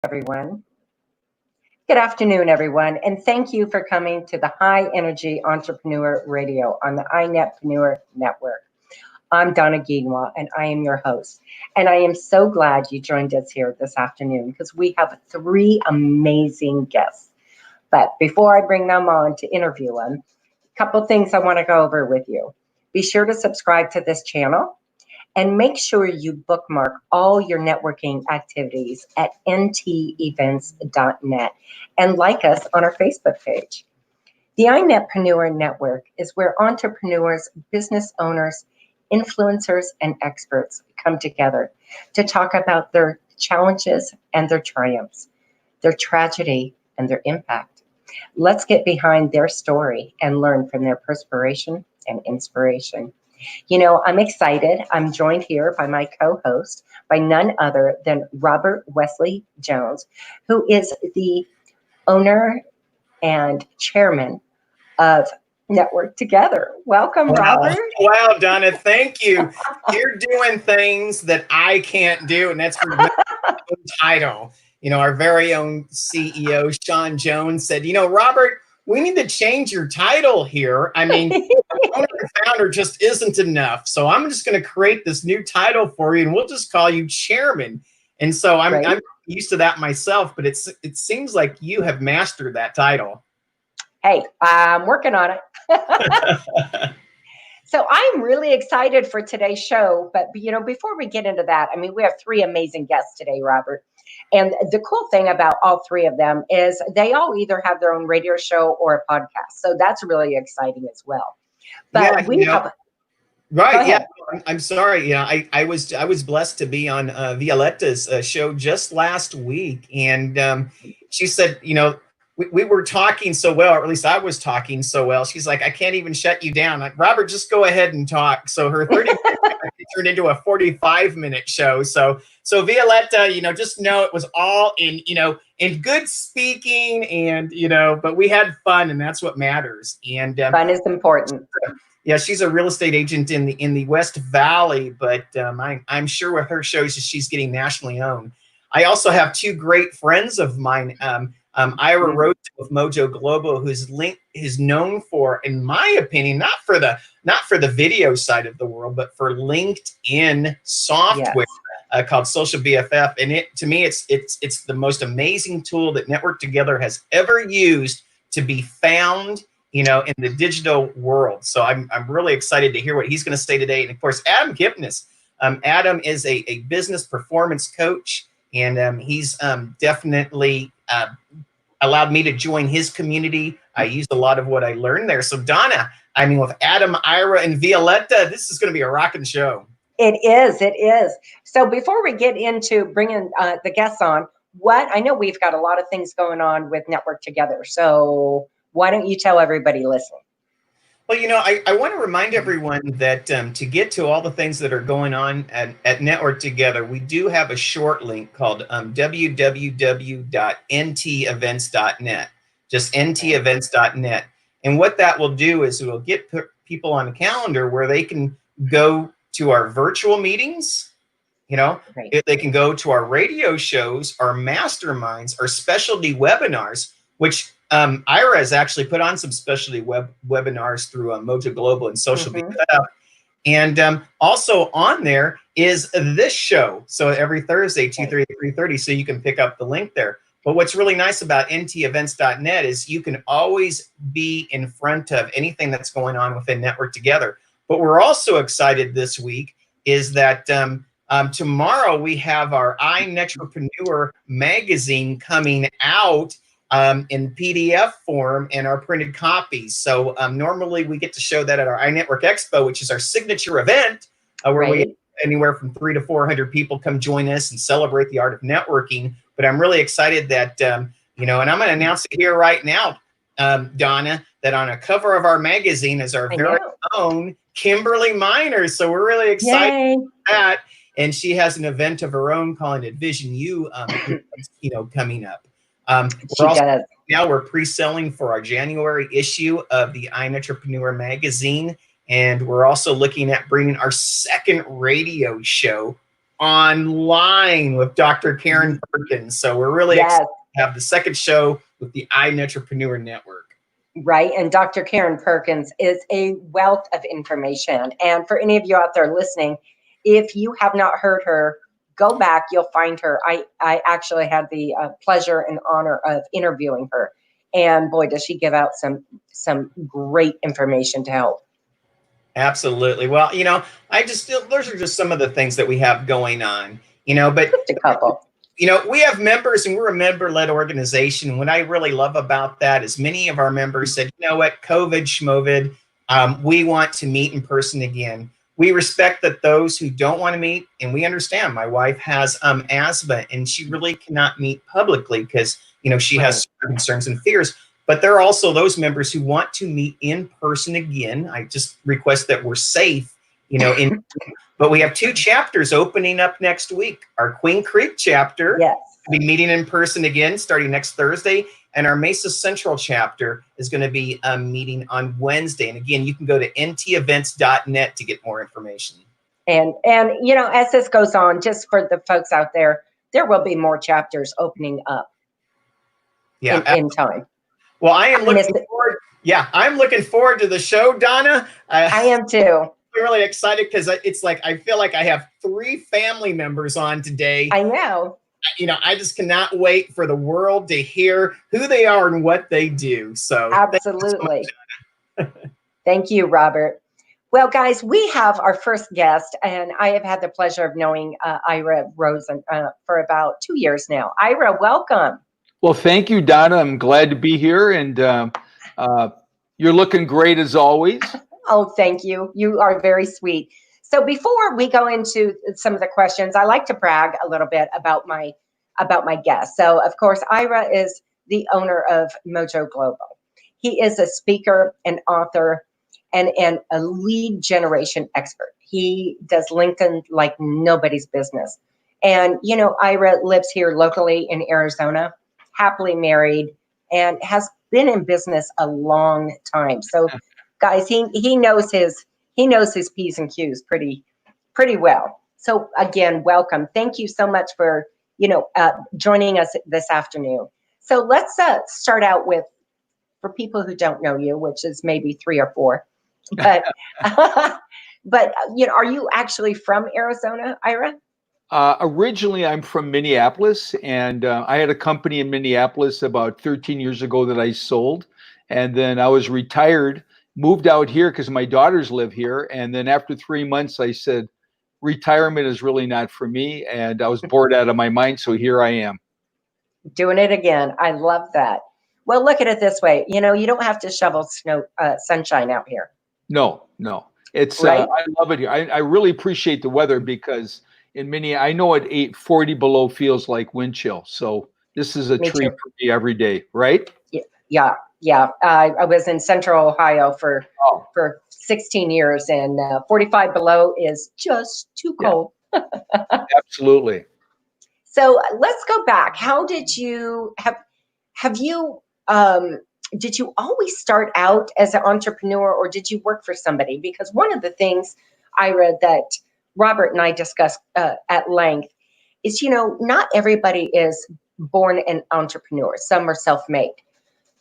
everyone. Good afternoon, everyone, and thank you for coming to the High Energy Entrepreneur Radio on the iNetpreneur Network. I'm Donna Guinouard, and I am your host. And I am so glad you joined us here this afternoon because we have three amazing guests. But before I bring them on to interview them, a couple things I want to go over with you. Be sure to subscribe to this channel. And make sure you bookmark all your networking activities at ntevents.net and like us on our Facebook page. The iNetpreneur Network is where entrepreneurs, business owners, influencers, and experts come together to talk about their challenges and their triumphs, their tragedy and their impact. Let's get behind their story and learn from their perspiration and inspiration. You know, I'm excited. I'm joined here by my co-host, by none other than Robert Wesley Jones, who is the owner and chairman of Network Together. Welcome, Robert. Wow, Donna, thank you. You're doing things that I can't do, and that's for my own title. You know, our very own CEO, Sean Jones, said, Robert, we need to change your title here. I mean, owner and founder just isn't enough. So I'm just going to create this new title for you, and we'll just call you chairman. And so I'm used to that myself, but it seems like you have mastered that title. Hey, I'm working on it. So I'm really excited for today's show. But, before we get into that, I mean, we have three amazing guests today, Robert. And the cool thing about all three of them is they all either have their own radio show or a podcast. So that's really exciting as well. But Right. Yeah. I'm sorry. Yeah. I was blessed to be on Wioleta's show just last week. And she said, we were talking so well, or at least I was talking so well. She's like, I can't even shut you down. Like, Robert, just go ahead and talk. So her 30 minutes turned into a 45-minute show. So Wioleta, just know it was all in good speaking and, but we had fun and that's what matters. And fun is important. Yeah, she's a real estate agent in the West Valley, but I'm sure with her shows she's getting nationally owned. I also have two great friends of mine, Ira Rosen with Mojo Global, who's known for, in my opinion, not for the video side of the world, but for LinkedIn software called Social BFF. And to me, it's the most amazing tool that Network Together has ever used to be found, in the digital world. So I'm really excited to hear what he's going to say today. And of course, Adam Kipnis. Adam is a business performance coach, and he's definitely allowed me to join his community. I use a lot of what I learned there. So Donna, I mean, with Adam, Ira, and Wioleta, this is going to be a rocking show. It is. So before we get into bringing the guests on, I know we've got a lot of things going on with Network Together. So why don't you tell everybody listening? Well, I want to remind everyone that to get to all the things that are going on at Network Together, we do have a short link called www.ntevents.net, just ntevents.net. And what that will do is it will get people on a calendar where they can go to our virtual meetings, they can go to our radio shows, our masterminds, our specialty webinars, which Ira has actually put on some specialty webinars through Mojo Global and Social BFF. And also on there is this show. So every Thursday, 2:30 to 3:30, so you can pick up the link there. But what's really nice about ntevents.net is you can always be in front of anything that's going on within Network Together. But we're also excited this week is that tomorrow we have our iNetrepreneur magazine coming out in PDF form and our printed copies. So normally we get to show that at our iNetwork Expo, which is our signature event, where we anywhere from 300 to 400 people come join us and celebrate the art of networking. But I'm really excited that, and I'm going to announce it here right now, Donna, that on a cover of our magazine is our very own Kimberly Miners. So we're really excited about that. And she has an event of her own calling it Vision U, coming up. We're pre-selling for our January issue of the iNetrepreneur magazine, and we're also looking at bringing our second radio show online with Dr. Karen Perkins. So we're really Yes. excited to have the second show with the iNetrepreneur Network. Right. And Dr. Karen Perkins is a wealth of information. And for any of you out there listening, if you have not heard her, go back, you'll find her. I actually had the pleasure and honor of interviewing her. And boy, does she give out some great information to help. Absolutely. Well, those are just some of the things that we have going on, but Just a couple. We have members and we're a member-led organization. What I really love about that is many of our members said, you know what, COVID, schmovid, we want to meet in person again. We respect that those who don't want to meet, and we understand. My wife has asthma and she really cannot meet publicly because, she has concerns and fears. But there are also those members who want to meet in person again. I just request that we're safe, But we have 2 chapters opening up next week. Our Queen Creek chapter will be meeting in person again starting next Thursday. And our Mesa Central chapter is going to be meeting on Wednesday. And again, you can go to ntevents.net to get more information. And as this goes on, just for the folks out there will be more chapters opening up in time. Well, I'm looking forward to the show, Donna. I am too. Really excited because it's like I feel like I have 3 family members on today. I know. I just cannot wait for the world to hear who they are and what they do. So absolutely. Thank you, Robert. Well, guys, we have our first guest, and I have had the pleasure of knowing Ira Rosen for about 2 years now. Ira, welcome. Well, thank you, Donna. I'm glad to be here, and you're looking great as always. Oh, thank you. You are very sweet. So before we go into some of the questions, I like to brag a little bit about my guest. So, of course, Ira is the owner of Mojo Global. He is a speaker, an author, and a lead generation expert. He does LinkedIn like nobody's business. And, Ira lives here locally in Arizona, happily married, and has been in business a long time. So, guys, he knows his P's and Q's pretty well. So again, welcome. Thank you so much for joining us this afternoon. So let's start out with, for people who don't know you, which is maybe 3 or 4, but but are you actually from Arizona, Ira? Originally, I'm from Minneapolis, and I had a company in Minneapolis about 13 years ago that I sold, and then I was retired. Moved out here because my daughters live here. And then after 3 months, I said, retirement is really not for me. And I was bored out of my mind. So here I am. Doing it again. I love that. Well, look at it this way. You don't have to shovel sunshine out here. No. It's right? I love it here. I really appreciate the weather because in I know at 40 below feels like wind chill. So this is a treat for me every day, right? Yeah. I was in Central Ohio for 16 years, and 45 below is just too cold. Absolutely. So let's go back. How did you did you always start out as an entrepreneur, or did you work for somebody? Because one of the things, Ira, that Robert and I discussed at length is, not everybody is born an entrepreneur. Some are self-made.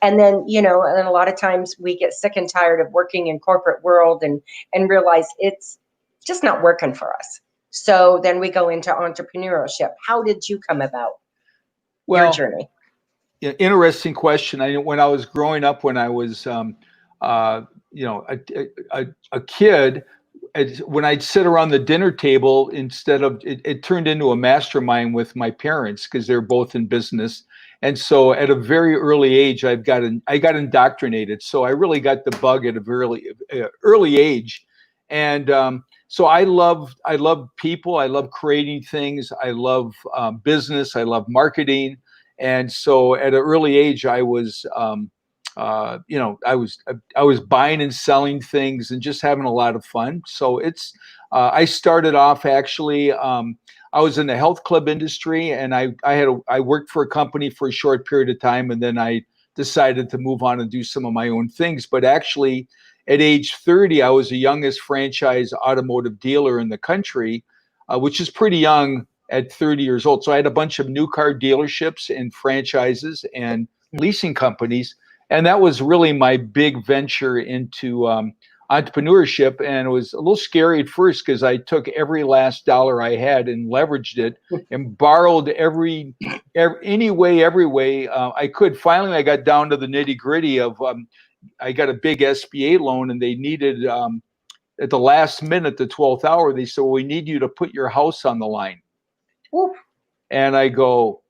And then, and a lot of times we get sick and tired of working in corporate world and realize it's just not working for us. So then we go into entrepreneurship. How did you come about your journey? Interesting question. When I was growing up, when I was, a kid, when I'd sit around the dinner table, instead of it turned into a mastermind with my parents because they're both in business. And so at a very early age, I got indoctrinated. So I really got the bug at a very early age. And so I love people. I love creating things. I love business. I love marketing. And so at an early age, I was, I was buying and selling things and just having a lot of fun. So I started off actually, I was in the health club industry, and I worked for a company for a short period of time, and then I decided to move on and do some of my own things. But actually, at age 30, I was the youngest franchise automotive dealer in the country. which is pretty young at 30 years old. So I had a bunch of new car dealerships and franchises and leasing companies. And that was really my big venture into entrepreneurship. And it was a little scary at first because I took every last dollar I had and leveraged it and borrowed every way I could. Finally, I got down to the nitty gritty of I got a big SBA loan, and they needed at the last minute, the 12th hour, they said, well, we need you to put your house on the line. Whoop. And I go,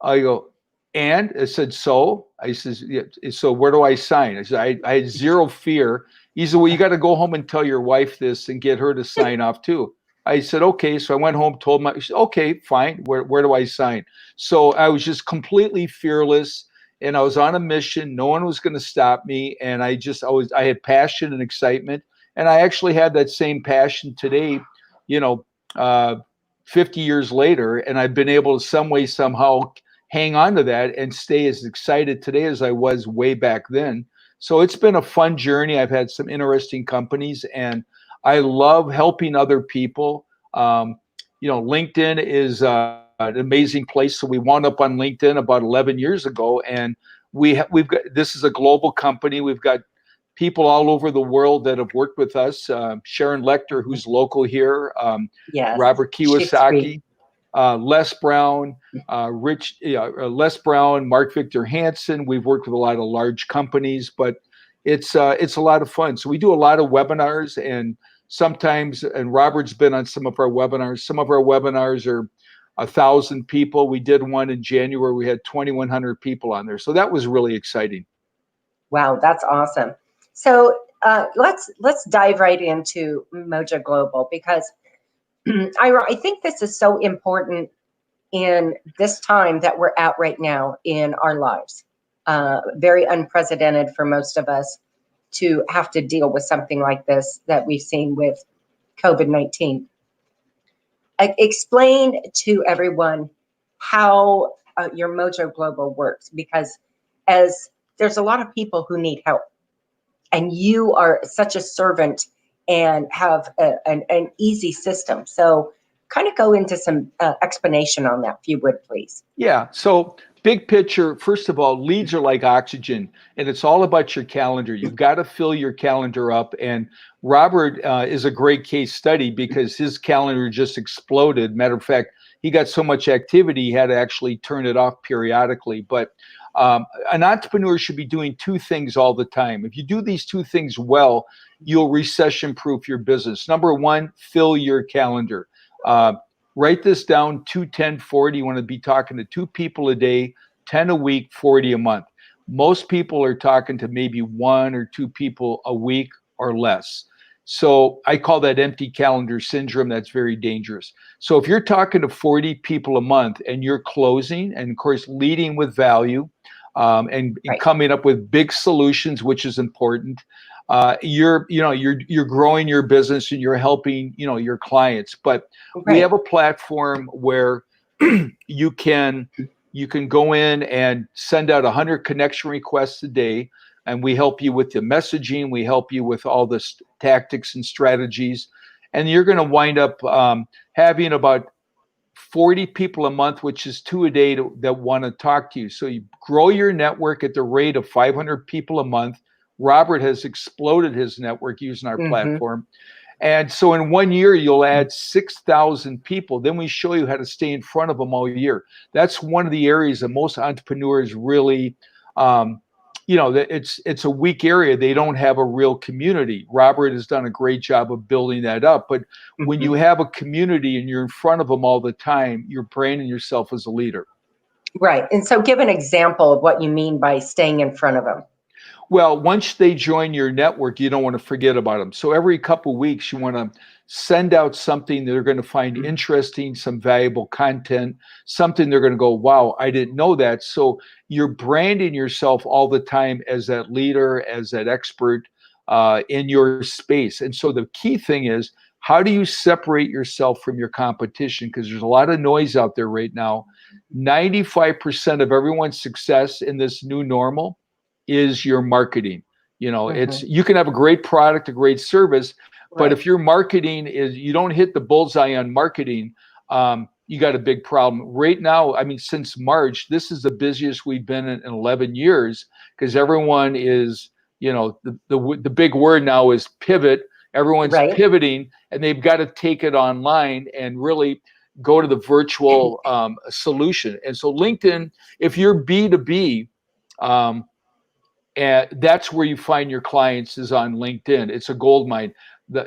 and I said, so I says, yeah, so where do I sign? I said, I had zero fear. He said, well, you got to go home and tell your wife this and get her to sign off too. I said, okay. So I went home, told my, she said, okay, fine. Where do I sign? So I was just completely fearless, and I was on a mission. No one was going to stop me. And I had passion and excitement. And I actually had that same passion today, 50 years later. And I've been able to some way, somehow hang on to that and stay as excited today as I was way back then. So it's been a fun journey. I've had some interesting companies, and I love helping other people. LinkedIn is an amazing place. So we wound up on LinkedIn about 11 years ago, and we've got, this is a global company. We've got people all over the world that have worked with us. Sharon Lecter, who's local here. Yes. Robert Kiyosaki, Les Brown, Les Brown, Mark Victor Hansen. We've worked with a lot of large companies, but it's a lot of fun. So we do a lot of webinars, and sometimes, and Robert's been on some of our webinars. Some of our webinars are 1,000 people. We did one in January. We had 2,100 people on there. So that was really exciting. Wow, that's awesome. So let's dive right into Mojo Global, because I think this is so important in this time that we're at right now in our lives. Very unprecedented for most of us to have to deal with something like this that we've seen with COVID-19. Explain to everyone how your Mojo Global works, because as there's a lot of people who need help, and you are such a servant and have an easy system. So kind of go into some explanation on that, if you would, please. Yeah. So big picture, first of all, leads are like oxygen, and it's all about your calendar. You've got to fill your calendar up. And Robert is a great case study because his calendar just exploded. Matter of fact, he got so much activity, he had to actually turn it off periodically. But an entrepreneur should be doing two things all the time. If you do these two things well, you'll recession-proof your business. Number one, fill your calendar. Write this down, 2, 10, 40. You want to be talking to 2 people a day, 10 a week, 40 a month. Most people are talking to maybe 1 or 2 people a week or less. So I call that empty calendar syndrome. That's very dangerous. So if you're talking to 40 people a month and you're closing, and of course leading with value, and right, coming up with big solutions, which is important, you're growing your business and you're helping your clients. But right, we have a platform where you can go in and send out 100 connection requests a day, and we help you with the messaging. We help you with all the tactics and strategies, and you're going to wind up having about 40 people a month, which is 2 a day that want to talk to you. So you grow your network at the rate of 500 people a month. Robert has exploded his network using our platform. And so in 1 year, you'll add 6,000 people. Then we show you how to stay in front of them all year. That's one of the areas that most entrepreneurs really, it's a weak area. They don't have a real community. Robert has done a great job of building that up. But when you have a community and you're in front of them all the time, you're branding yourself as a leader. Right. And so give an example of what you mean by staying in front of them. Well, once they join your network, you don't want to forget about them. So every couple of weeks, you want to send out something they're going to find interesting, some valuable content, something they're going to go, wow, I didn't know that. So you're branding yourself all the time as that leader, as that expert in your space. And so the key thing is, how do you separate yourself from your competition? Because there's a lot of noise out there right now. 95% of everyone's success in this new normal is your marketing. It's, you can have a great product, a great service, But if your marketing is, you don't hit the bullseye on marketing, you got a big problem. Right now, I mean, since March, this is the busiest we've been in 11 years because everyone is, you know, the big word now is pivot. Everyone's pivoting, and they've got to take it online and really go to the virtual solution. And so LinkedIn, if you're B2B, and that's where you find your clients is on LinkedIn. It's a gold mine.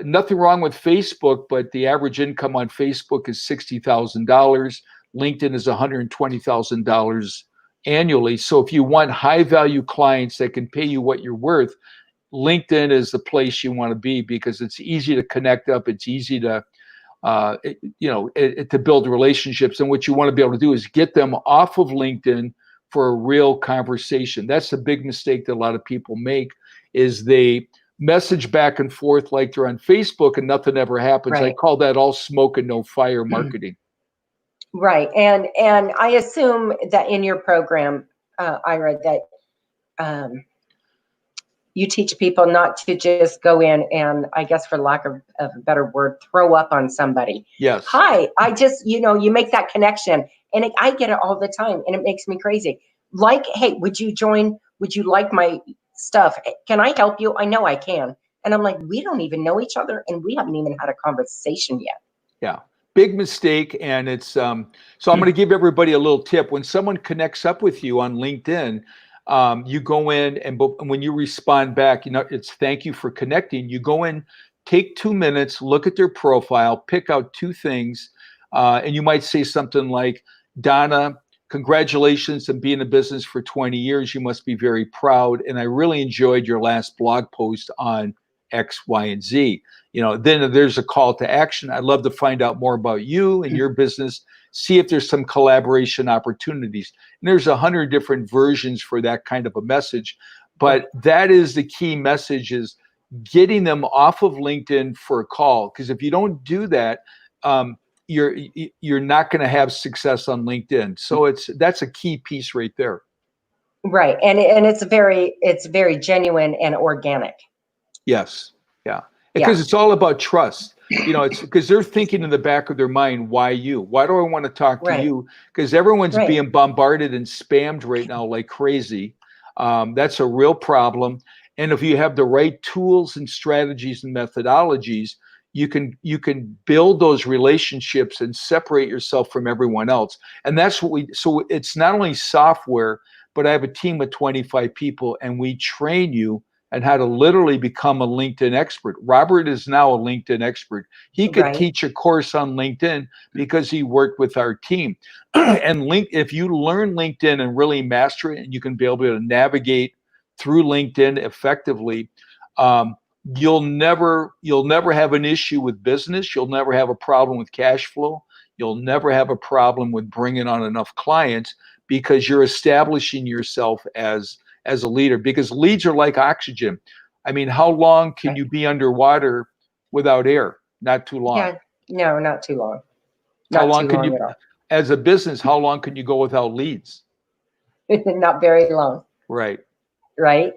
Nothing wrong with Facebook, but the average income on Facebook is $60,000. LinkedIn is $120,000 annually. So if you want high value clients that can pay you what you're worth, LinkedIn is the place you want to be because it's easy to connect up. It's easy to, to build relationships. And what you want to be able to do is get them off of LinkedIn for a real conversation. That's the big mistake that a lot of people make is they message back and forth like they're on Facebook and nothing ever happens. I call that all smoke and no fire marketing. Right. And I assume that in your program, Ira, that you teach people not to just go in and, I guess for lack of a better word, throw up on somebody. Yes. Hi, I just, you make that connection. And I get it all the time, and it makes me crazy. Like, hey, would you join? Would you like my stuff? Can I help you? I know I can. And I'm like, we don't even know each other, and we haven't even had a conversation yet. Yeah, big mistake. And it's so I'm going to give everybody a little tip. When someone connects up with you on LinkedIn, you go in and when you respond back, it's thank you for connecting. You go in, take 2 minutes, look at their profile, pick out 2 things, and you might say something like, Donna, congratulations on being in business for 20 years. You must be very proud. And I really enjoyed your last blog post on X, Y, and Z. Then there's a call to action. I'd love to find out more about you and your business, see if there's some collaboration opportunities. And there's 100 different versions for that kind of a message. But that is the key message, is getting them off of LinkedIn for a call. Because if you don't do that, you're not going to have success on LinkedIn. So that's a key piece right there. Right. And it's very genuine and organic. Yes. Yeah. Because it's all about trust. It's because they're thinking in the back of their mind, why you? Why do I want to talk to you? Because everyone's being bombarded and spammed right now like crazy. That's a real problem. And if you have the right tools and strategies and methodologies, you can build those relationships and separate yourself from everyone else. And that's what so it's not only software, but I have a team of 25 people, and we train you on how to literally become a LinkedIn expert. Robert is now a LinkedIn expert. He could teach a course on LinkedIn because he worked with our team. And if you learn LinkedIn and really master it, and you can be able to navigate through LinkedIn effectively, you'll never have an issue with business. You'll never have a problem with cash flow. You'll never have a problem with bringing on enough clients because you're establishing yourself as a leader, because leads are like oxygen. I mean, how long can you be underwater without air? Not too long. Yeah, no, not too long. How long can you, as a business, how long can you go without leads? Not very long. Right. Right.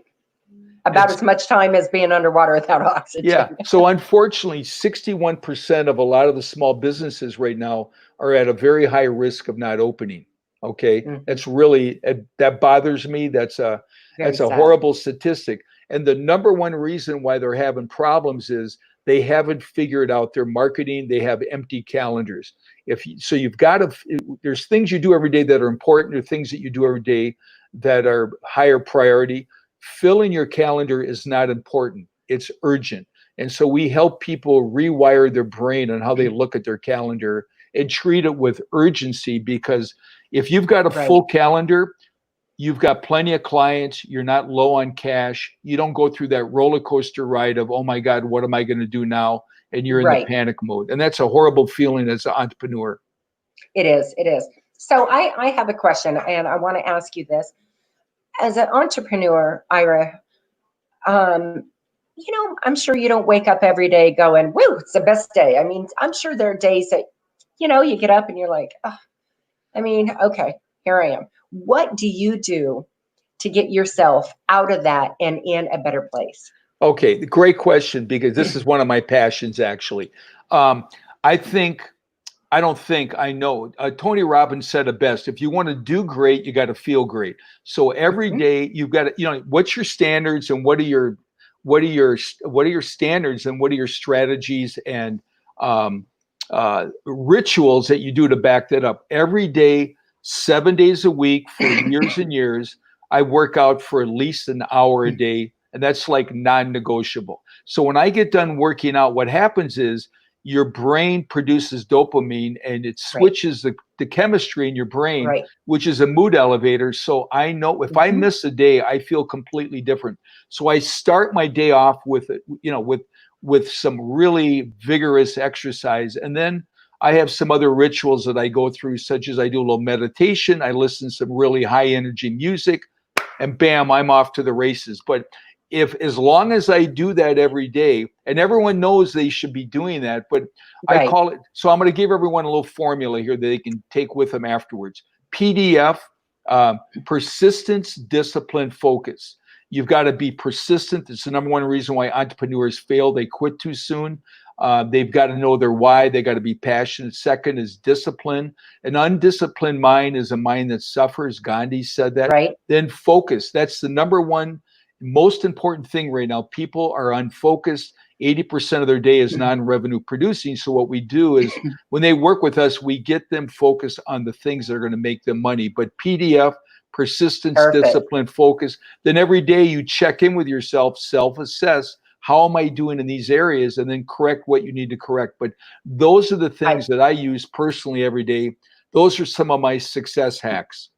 About as much time as being underwater without oxygen. Yeah. So unfortunately, 61% of a lot of the small businesses right now are at a very high risk of not opening. Okay. Mm-hmm. That's really, that bothers me. That's a horrible statistic. And the number one reason why they're having problems is they haven't figured out their marketing. They have empty calendars. You've got to, there's things you do every day that are important. There are things that you do every day that are higher priority. Filling your calendar is not important. It's urgent. And so we help people rewire their brain on how they look at their calendar and treat it with urgency, because if you've got a full calendar, you've got plenty of clients, you're not low on cash, you don't go through that roller coaster ride of, oh my God, what am I going to do now? And you're in the panic mode. And that's a horrible feeling as an entrepreneur. It is. So I have a question, and I want to ask you this. As an entrepreneur, Ira, I'm sure you don't wake up every day going, woo, it's the best day. I mean, I'm sure there are days that, you get up and you're like, oh, okay, here I am. What do you do to get yourself out of that and in a better place? Okay, great question, because this is one of my passions, actually. I think, I don't think, I know. Tony Robbins said it best. If you want to do great, you got to feel great. So every day you've got to, what's your standards, and what are your standards, and what are your strategies and rituals that you do to back that up? Every day, 7 days a week for years and years, I work out for at least an hour a day, and that's like non-negotiable. So when I get done working out, what happens is your brain produces dopamine, and it switches the chemistry in your brain, which is a mood elevator. So I know if I miss a day, I feel completely different. So I start my day off with, with some really vigorous exercise. And then I have some other rituals that I go through, such as I do a little meditation. I listen to some really high energy music, and bam, I'm off to the races. But as long as I do that every day, and everyone knows they should be doing that, but I call it, so I'm going to give everyone a little formula here that they can take with them afterwards. PDF, persistence, discipline, focus. You've got to be persistent. It's the number one reason why entrepreneurs fail. They quit too soon. They've got to know their why. They got to be passionate. Second is discipline. An undisciplined mind is a mind that suffers. Gandhi said that. Then focus. That's the number one most important thing right now. People are unfocused. 80% of their day is non-revenue producing. So what we do is when they work with us, we get them focused on the things that are going to make them money. But PDF, persistence, discipline, focus. Then every day you check in with yourself, self-assess. How am I doing in these areas? And then correct what you need to correct. But those are the things that I use personally every day. Those are some of my success hacks.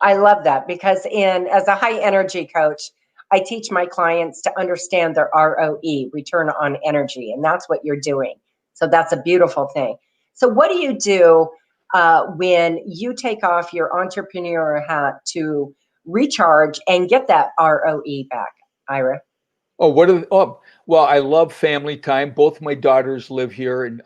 I love that, because as a high energy coach, I teach my clients to understand their ROE, return on energy, and that's what you're doing. So that's a beautiful thing. So what do you do when you take off your entrepreneur hat to recharge and get that ROE back, Ira? Well, I love family time. Both my daughters live here in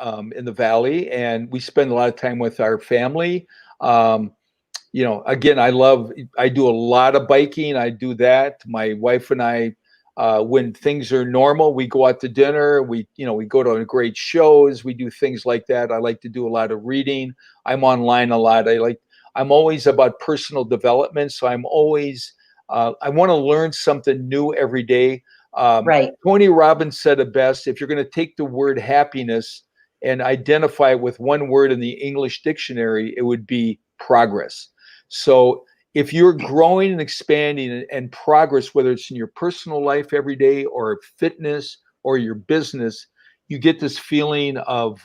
the Valley, and we spend a lot of time with our family. Again, I do a lot of biking. I do that. My wife and I, when things are normal, we go out to dinner. We go to great shows. We do things like that. I like to do a lot of reading. I'm online a lot. I'm always about personal development. So I'm always, I want to learn something new every day. Tony Robbins said it best. If you're going to take the word happiness and identify it with one word in the English dictionary, it would be progress. So if you're growing and expanding and progress, whether it's in your personal life every day or fitness or your business, you get this feeling of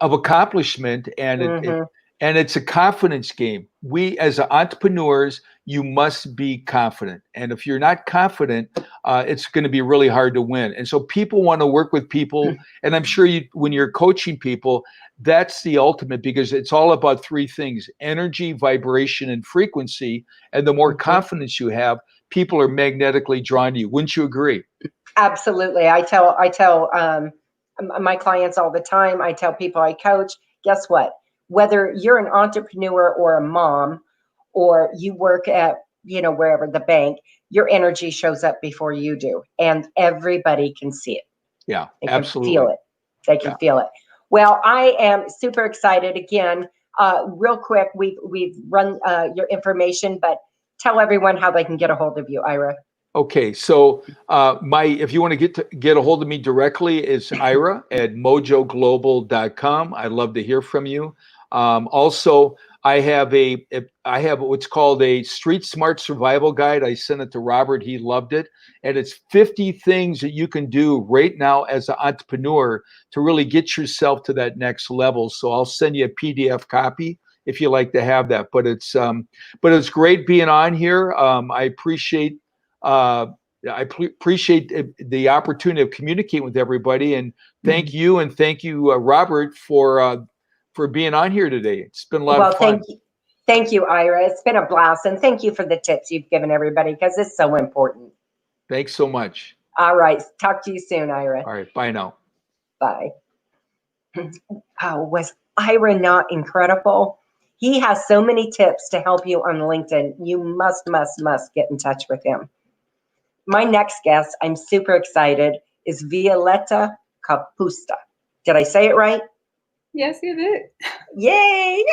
accomplishment, and it's a confidence game. We, as entrepreneurs, you must be confident. And if you're not confident, it's going to be really hard to win. And so people want to work with people. And I'm sure when you're coaching people, that's the ultimate, because it's all about three things: energy, vibration, and frequency. And the more confidence you have, people are magnetically drawn to you. Wouldn't you agree? Absolutely. I tell my clients all the time, I tell people I coach, guess what? Whether you're an entrepreneur or a mom, or you work at, wherever, the bank, your energy shows up before you do. And everybody can see it. Yeah, they absolutely. Can feel it. They can feel it. Well, I am super excited. Again, real quick, we've run your information, but tell everyone how they can get a hold of you, Ira. Okay, so if you want to get a hold of me directly, it's Ira at mojoglobal.com. I'd love to hear from you. Also, I have what's called a Street Smart Survival Guide. I sent it to Robert. He loved it. And it's 50 things that you can do right now as an entrepreneur to really get yourself to that next level. So I'll send you a PDF copy if you like to have that. But it's great being on here. I appreciate the opportunity of communicating with everybody, and thank you, Robert, for being on here today. It's been a lot of fun. Thank you, Ira. It's been a blast, and thank you for the tips you've given everybody, because it's so important. Thanks so much. All right, talk to you soon, Ira. All right, bye now. Bye. Oh, was Ira not incredible? He has so many tips to help you on LinkedIn. You must get in touch with him. my next guest, I'm super excited, is Wioleta Kapusta. Did I say it right? Yes, you did. Yay!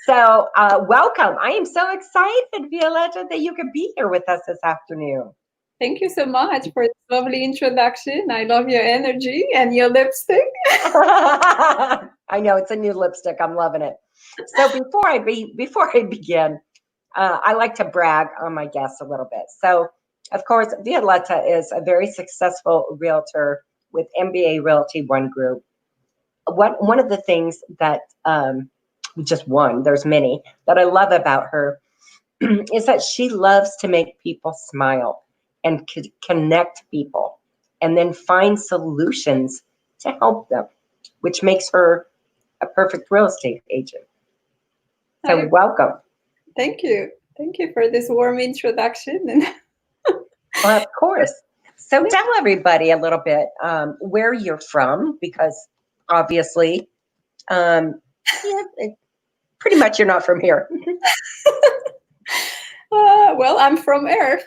So, welcome. I am so excited, Wioleta, that you could be here with us this afternoon. Thank you so much for this lovely introduction. I love your energy and your lipstick. I know, it's a new lipstick. I'm loving it. So before I begin, I like to brag on my guests a little bit. So, of course, Wioleta is a very successful realtor with MBA Realty One Group. One of the things that just one, there's many, that I love about her is that she loves to make people smile and connect people and then find solutions to help them, which makes her a perfect real estate agent. So welcome. Thank you. Thank you for this warm introduction. Well, of course. So tell everybody a little bit where you're from, because obviously, pretty much you're not from here. Well, I'm from Earth.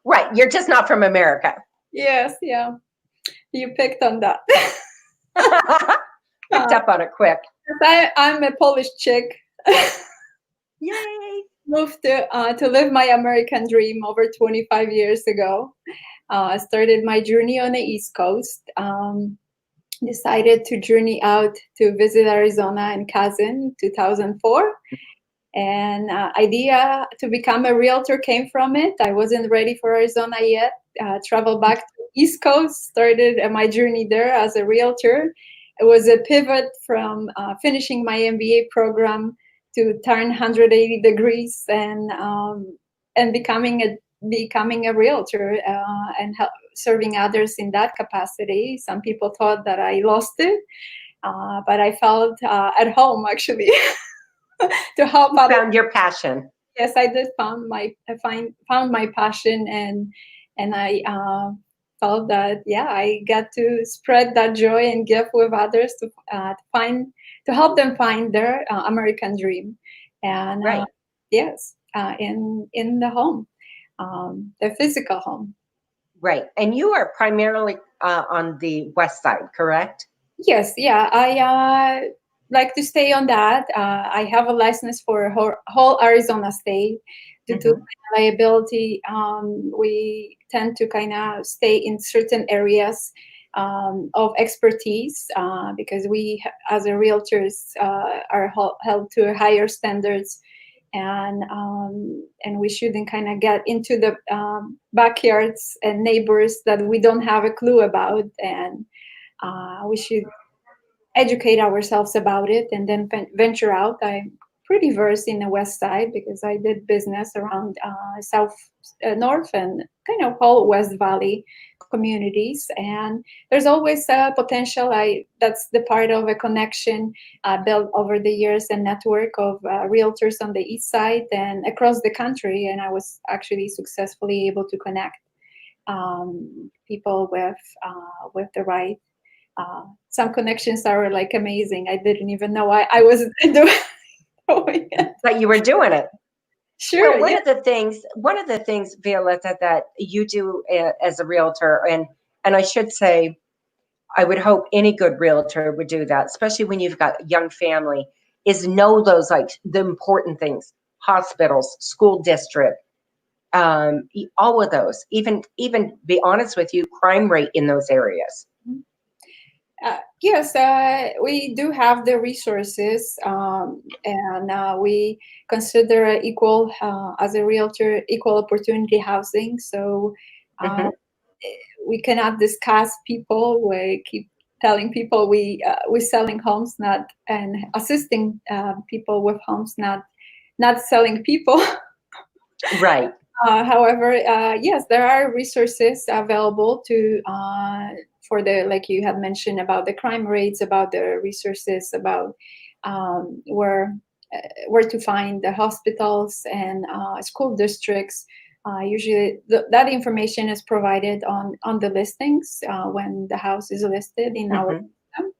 Right. You're just not from America. Yes, yeah. You picked on that. Picked up on it quick. I'm a Polish chick. Yay. Moved to live my American dream over 25 years ago. I started my journey on the East Coast. Decided to journey out to visit Arizona and Cousin 2004. And idea to become a realtor came from it. I wasn't ready for Arizona yet. Traveled back to East Coast, started my journey there as a realtor. It was a pivot from finishing my MBA program to turn 180 degrees and becoming a realtor and serving others in that capacity. Some people thought that I lost it, but I felt at home actually. To help you found your passion. Yes, I did found my passion, and I felt that I got to spread that joy and gift with others to help them find their American dream, and right. In the home, the physical home. Right, and you are primarily on the west side, correct? Yes, yeah, I like to stay on that. I have a license for whole Arizona state. Due to liability, we tend to kind of stay in certain areas of expertise because we, as a realtors, are held to higher standards, and we shouldn't kind of get into the backyards and neighbors that we don't have a clue about, and we should educate ourselves about it and then venture out. I'm pretty versed in the west side because I did business around north and kind of whole West Valley communities, and there's always potential. That's the part of a connection built over the years, a network of realtors on the east side and across the country, and I was actually successfully able to connect people with the right. Some connections are like amazing. I didn't even know I was doing it. But you were doing it. Sure. Well, one of the things, Wioleta, that you do as a realtor, and I should say, I would hope any good realtor would do that, especially when you've got young family, is know those, like, the important things: hospitals, school district, all of those. Even be honest with you, crime rate in those areas. Yes, we do have the resources, and we consider equal, as a realtor, equal opportunity housing. So we cannot discuss people. We keep telling people we're selling homes, not and assisting people with homes, not selling people. Right. However, yes, there are resources available to for the, like you had mentioned, about the crime rates, about the resources, about where to find the hospitals and school districts. Usually that information is provided on the listings when the house is listed in our system.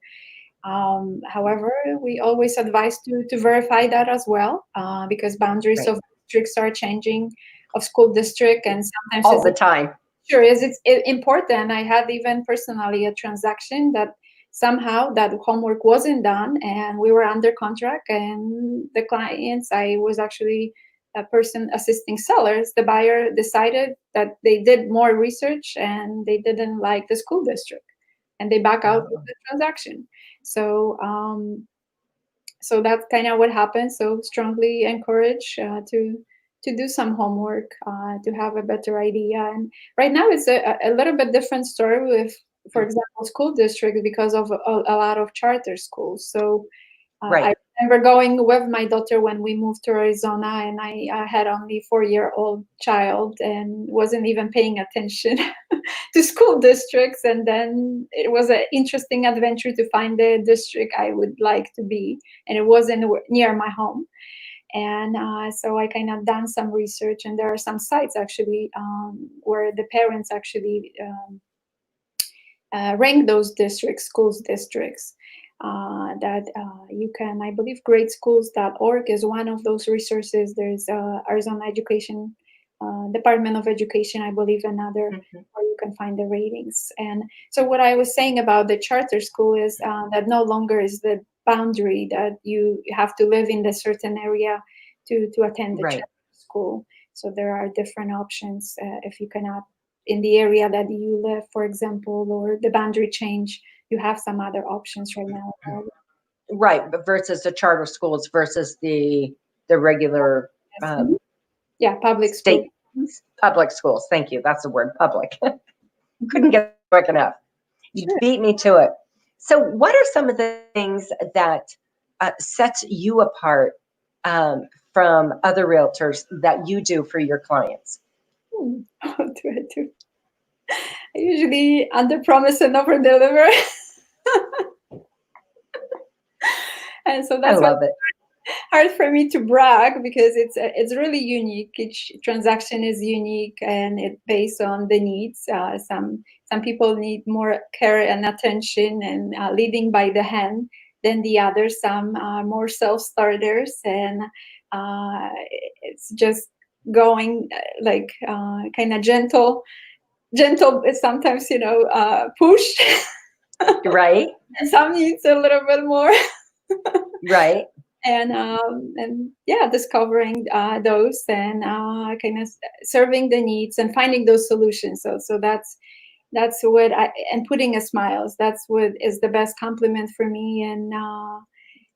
However, we always advise to verify that as well, because boundaries of districts are changing of school district, and sometimes All the time. sure it's important. I had even personally a transaction that somehow that homework wasn't done, and we were under contract, and the clients, I was actually a person assisting sellers. The buyer decided that they did more research and they didn't like the school district, and they back out of the transaction. So so that's kind of what happened. So strongly encourage to do some homework, to have a better idea. And right now it's a little bit different story with, for example, school districts, because of a lot of charter schools. So Right. I remember going with my daughter when we moved to Arizona, and I had only 4-year-old child and wasn't even paying attention to school districts. And then it was an interesting adventure to find the district I would like to be, and it wasn't near my home. And so I kind of done some research, and there are some sites actually where the parents actually rank those districts, schools districts, that you can, I believe greatschools.org is one of those resources. There's Arizona Education, Department of Education, I believe another, where you can find the ratings. And so what I was saying about the charter school is that no longer is the boundary that you have to live in a certain area to attend the Right. charter school. So there are different options if you cannot in the area that you live, for example, or the boundary change, you have some other options right now. Right, but versus the charter schools versus the regular yeah, public state school. public schools. Thank you. That's the word, public. Couldn't get it quick enough. You beat me to it. So what are some of the things that sets you apart from other realtors that you do for your clients? What do I do? I usually under promise and over deliver. And so that's I love it. hard for me to brag, because it's really unique. Each transaction is unique, and it's based on the needs. Some people need more care and attention and leading by the hand than the others. Some are more self-starters, and it's just going like kind of gentle, sometimes, push. Right. And some needs a little bit more. Right. And yeah, discovering those, and kind of serving the needs and finding those solutions. So that's what and putting a smiles. That's what is the best compliment for me. And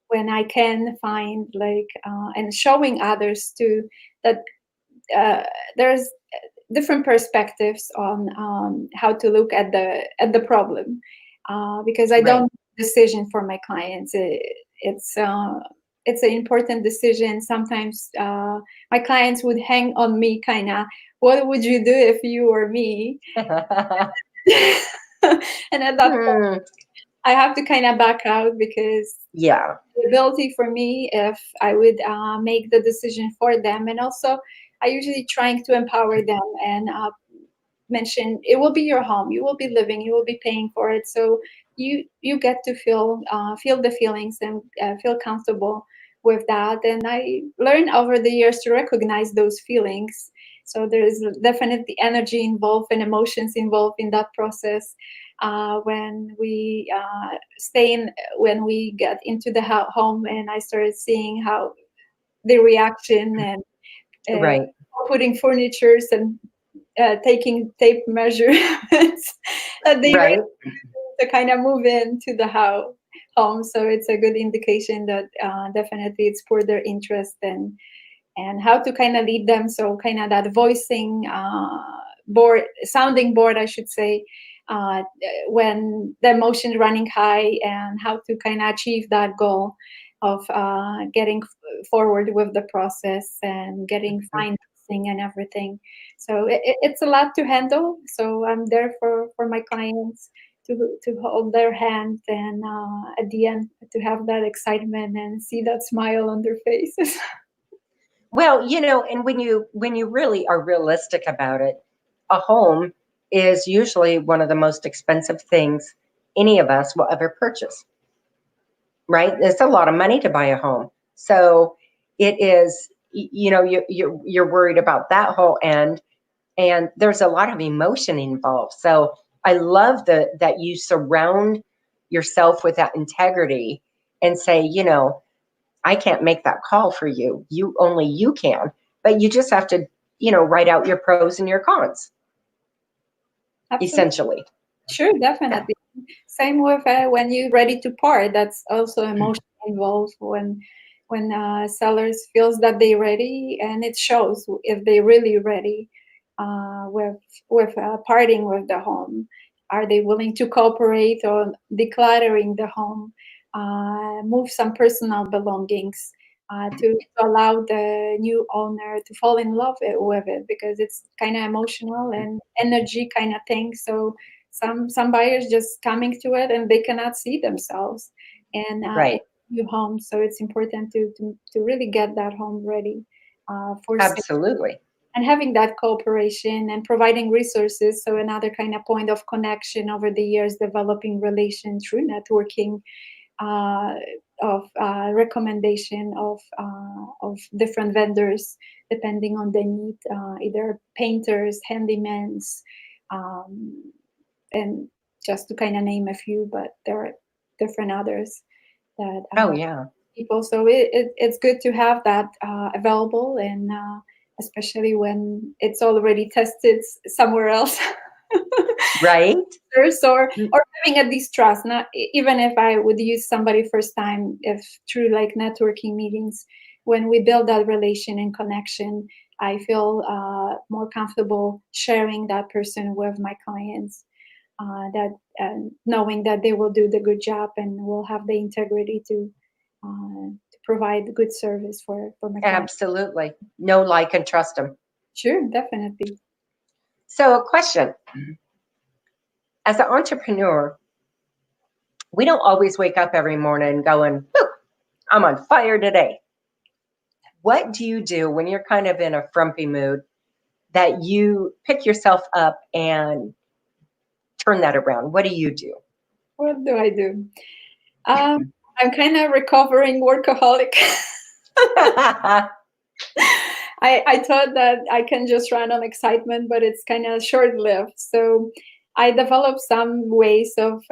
when I can find and showing others too that there's different perspectives on how to look at the problem, because I don't make a decision for my clients. It's an important decision. Sometimes my clients would hang on me, kind of, what would you do if you were me? And at that point, I have to kind of back out, because the ability for me, if I would make the decision for them. And also I usually trying to empower them and mention it will be your home, you will be living, you will be paying for it, so you get to feel the feelings and feel comfortable with that. And I learned over the years to recognize those feelings. So there's definitely energy involved and emotions involved in that process. When we when we get into the home, and I started seeing how the reaction and putting furnitures and taking tape measurements that they to kind of move into the home. So it's a good indication that definitely it's for their interest, and how to kind of lead them. So kind of that voicing sounding board, I should say, when the emotion running high, and how to kind of achieve that goal of getting forward with the process and getting financing and everything. So it's a lot to handle. So I'm there for my clients to hold their hand, and at the end to have that excitement and see that smile on their faces. Well, and when you really are realistic about it, a home is usually one of the most expensive things any of us will ever purchase. Right? It's a lot of money to buy a home. So it is you're worried about that whole end, and there's a lot of emotion involved. So I love that you surround yourself with that integrity and say, I can't make that call for you. Only you can, but you just have to, write out your pros and your cons. Absolutely. Essentially. Sure, definitely. Same with when you're ready to part. That's also emotion involved when sellers feels that they're ready, and it shows if they're really ready with parting with the home. Are they willing to cooperate on decluttering the home, move some personal belongings, to allow the new owner to fall in love with it, because it's kind of emotional and energy kind of thing. So some buyers just coming to it and they cannot see themselves and Right. new home. So it's important to really get that home ready for sale. Absolutely. And having that cooperation and providing resources. So another kind of point of connection over the years, developing relation through networking, of recommendation of different vendors depending on the need, either painters, handymans, and just to kind of name a few, but there are different others that Oh yeah. people. So it's good to have that available, and especially when it's already tested somewhere else. Right. Or having a distrust, not even if I would use somebody first time, if through like networking meetings, when we build that relation and connection, I feel more comfortable sharing that person with my clients, that knowing that they will do the good job and will have the integrity to provide good service for my clients. Absolutely. Know, like, and trust them. Sure, definitely. So a question. As an entrepreneur, we don't always wake up every morning going, I'm on fire today. What do you do when you're kind of in a frumpy mood that you pick yourself up and turn that around? What do you do? What do I do? I'm kind of recovering workaholic. I thought that I can just run on excitement, but it's kind of short-lived. So I developed some ways of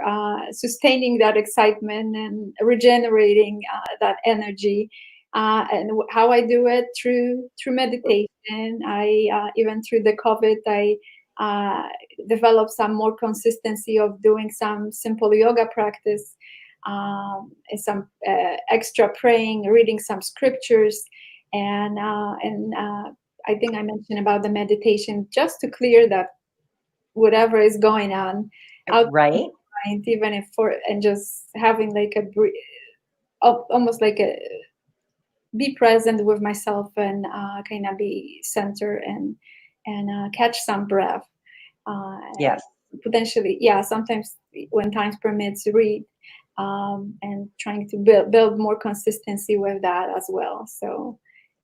sustaining that excitement and regenerating that energy. And how I do it through meditation. I even through the COVID, I developed some more consistency of doing some simple yoga practice, and some extra praying, reading some scriptures. And I think I mentioned about the meditation, just to clear that whatever is going on out Right. of my mind, even if and just having like almost like a be present with myself and kind of be centered and catch some breath. Yes. Potentially, yeah. Sometimes when times permits, read. And trying to build more consistency with that as well. So.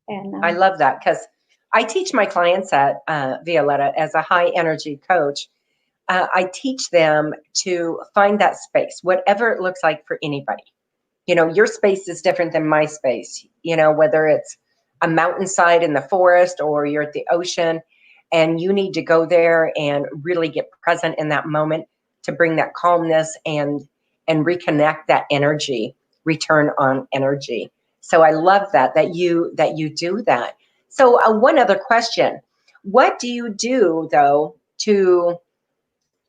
And I love that, because I teach my clients at Wioleta as a high energy coach. I teach them to find that space, whatever it looks like for anybody. Your space is different than my space, whether it's a mountainside in the forest or you're at the ocean, and you need to go there and really get present in that moment to bring that calmness and reconnect that energy, return on energy. So I love that you do that. So one other question. What do you do, though,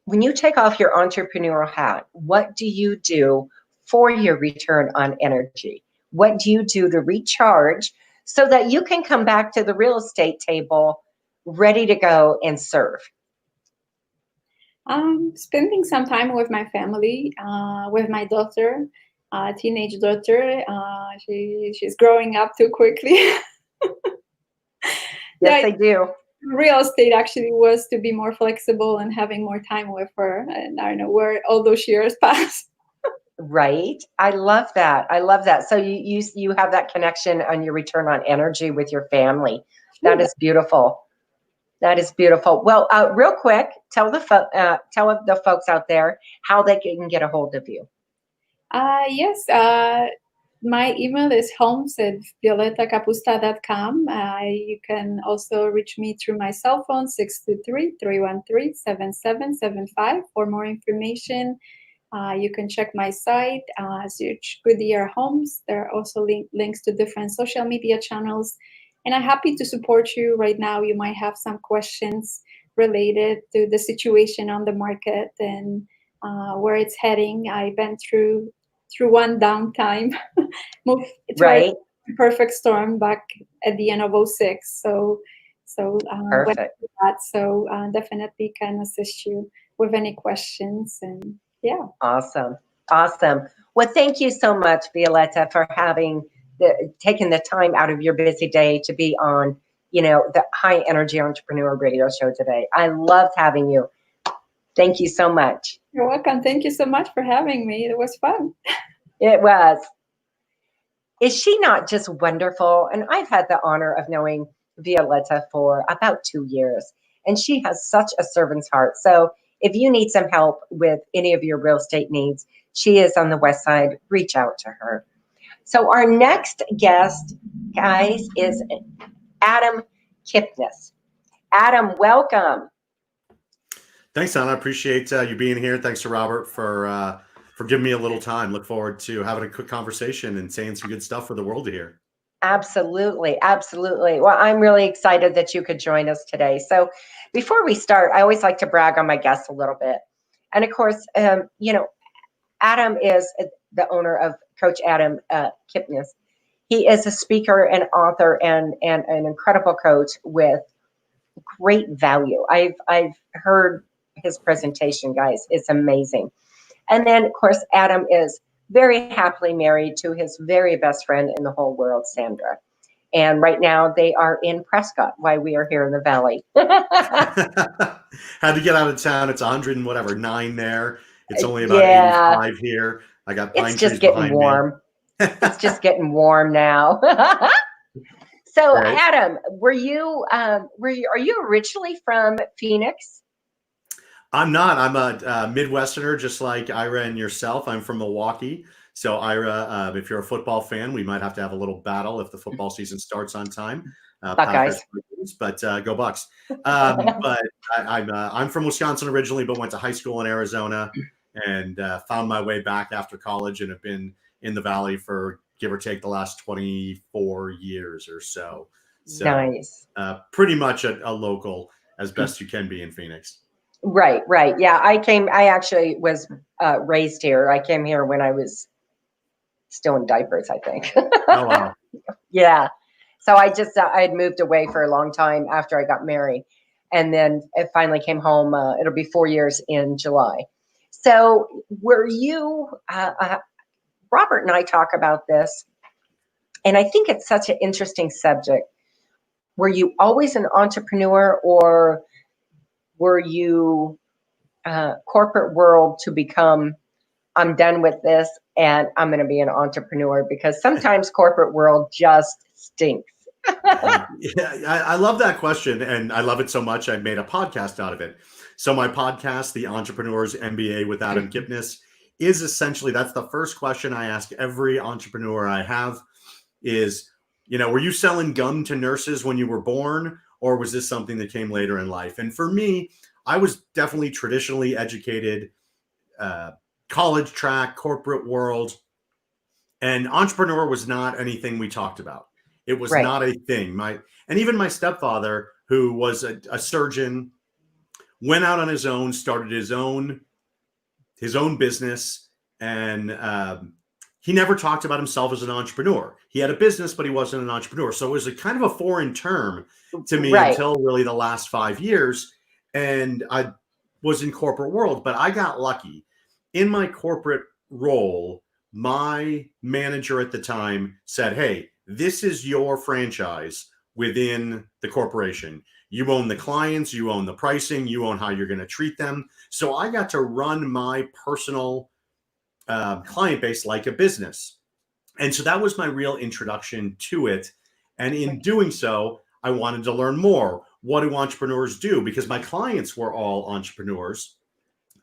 when you take off your entrepreneurial hat, what do you do for your return on energy? What do you do to recharge so that you can come back to the real estate table ready to go and serve? Spending some time with my family, with my daughter, teenage daughter. She's growing up too quickly. Yes, I do. Real estate actually was to be more flexible and having more time with her. And I don't know where all those years pass. Right. I love that. So you have that connection on your return on energy with your family. That is beautiful. That is beautiful. Well, real quick, tell the folks out there how they can get a hold of you. Yes. my email is homes@violetakapusta.com. You can also reach me through my cell phone, 623-313-7775 for more information. You can check my site, search Goodyear Homes. There are also links to different social media channels. And I'm happy to support you right now. You might have some questions related to the situation on the market and where it's heading. I've been through one downtime, moved to Right. a perfect storm back at the end of 2006. So went Perfect. through that. So definitely can assist you with any questions. And yeah. Awesome. Awesome. Well, thank you so much, Wioleta, for taking the time out of your busy day to be on, the High Energy Entrepreneur Radio Show today. I loved having you. Thank you so much. You're welcome. Thank you so much for having me. It was fun. It was. Is she not just wonderful? And I've had the honor of knowing Wioleta for about 2 years, and she has such a servant's heart. So if you need some help with any of your real estate needs, she is on the West Side. Reach out to her. So our next guest, guys, is Adam Kipnes. Adam, welcome. Thanks, Donna. I appreciate you being here. Thanks to Robert for giving me a little time. Look forward to having a quick conversation and saying some good stuff for the world to hear. Absolutely. Absolutely. Well, I'm really excited that you could join us today. So before we start, I always like to brag on my guests a little bit. And of course, Adam is the owner of Coach Adam Kipnis. He is a speaker and author and an incredible coach with great value. I've heard his presentation, guys. It's amazing. And then, of course, Adam is very happily married to his very best friend in the whole world, Sandra. And right now they are in Prescott while we are here in the Valley. Had to get out of town. It's 109 there. It's only about 85 here. I got pine It's trees just getting behind warm. me. It's just getting warm now. So, Right. Adam, are you originally from Phoenix? I'm not. I'm a Midwesterner, just like Ira and yourself. I'm from Milwaukee. So, Ira, if you're a football fan, we might have to have a little battle if the football season starts on time. Buckeyes. But go Bucks. But I'm from Wisconsin originally, but went to high school in Arizona and found my way back after college and have been in the Valley for give or take the last 24 years or so. So Nice. Pretty much a local as best you can be in Phoenix. Right. Yeah, I actually was raised here. I came here when I was still in diapers, I think. Oh, wow. Yeah. So I had moved away for a long time after I got married. And then it finally came home. It'll be 4 years in July. So were you, Robert and I talk about this, and I think it's such an interesting subject. Were you always an entrepreneur, or were you corporate world to become, I'm done with this and I'm going to be an entrepreneur? Because sometimes corporate world just stinks. Yeah, I love that question, and I love it so much I made a podcast out of it. So my podcast, The Entrepreneur's MBA with Adam Kipnis, is essentially, that's the first question I ask every entrepreneur I have is, were you selling gum to nurses when you were born, or was this something that came later in life? And for me, I was definitely traditionally educated, college track, corporate world, and entrepreneur was not anything we talked about. It was Right. not a thing. And even my stepfather, who was a surgeon, went out on his own, started his own business, and he never talked about himself as an entrepreneur. He had a business, but he wasn't an entrepreneur. So it was a kind of a foreign term to me Right. until really the last 5 years. And I was in corporate world, but I got lucky. In my corporate role, my manager at the time said, "Hey, this is your franchise within the corporation. You own the clients, you own the pricing, you own how you're going to treat them." So I got to run my personal client base like a business. And so that was my real introduction to it. And in doing so, I wanted to learn more. What do entrepreneurs do? Because my clients were all entrepreneurs.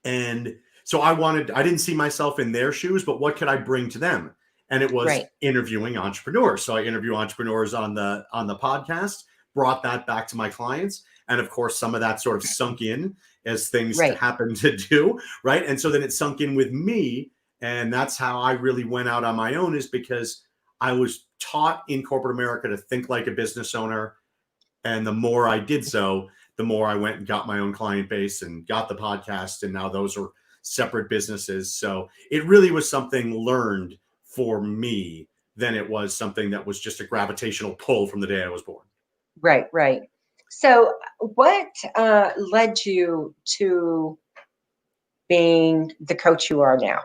And so I didn't see myself in their shoes, but what could I bring to them? and it was Right. interviewing entrepreneurs. So I interview entrepreneurs on the podcast, brought that back to my clients. And of course, some of that sort of sunk in as things Right. happen to do, right? And so then it sunk in with me. And that's how I really went out on my own, is because I was taught in corporate America to think like a business owner. And the more I did so, the more I went and got my own client base and got the podcast. And now those are separate businesses. So it really was something learned for me than it was something that was just a gravitational pull from the day I was born. Right, right. So what led you to being the coach you are now?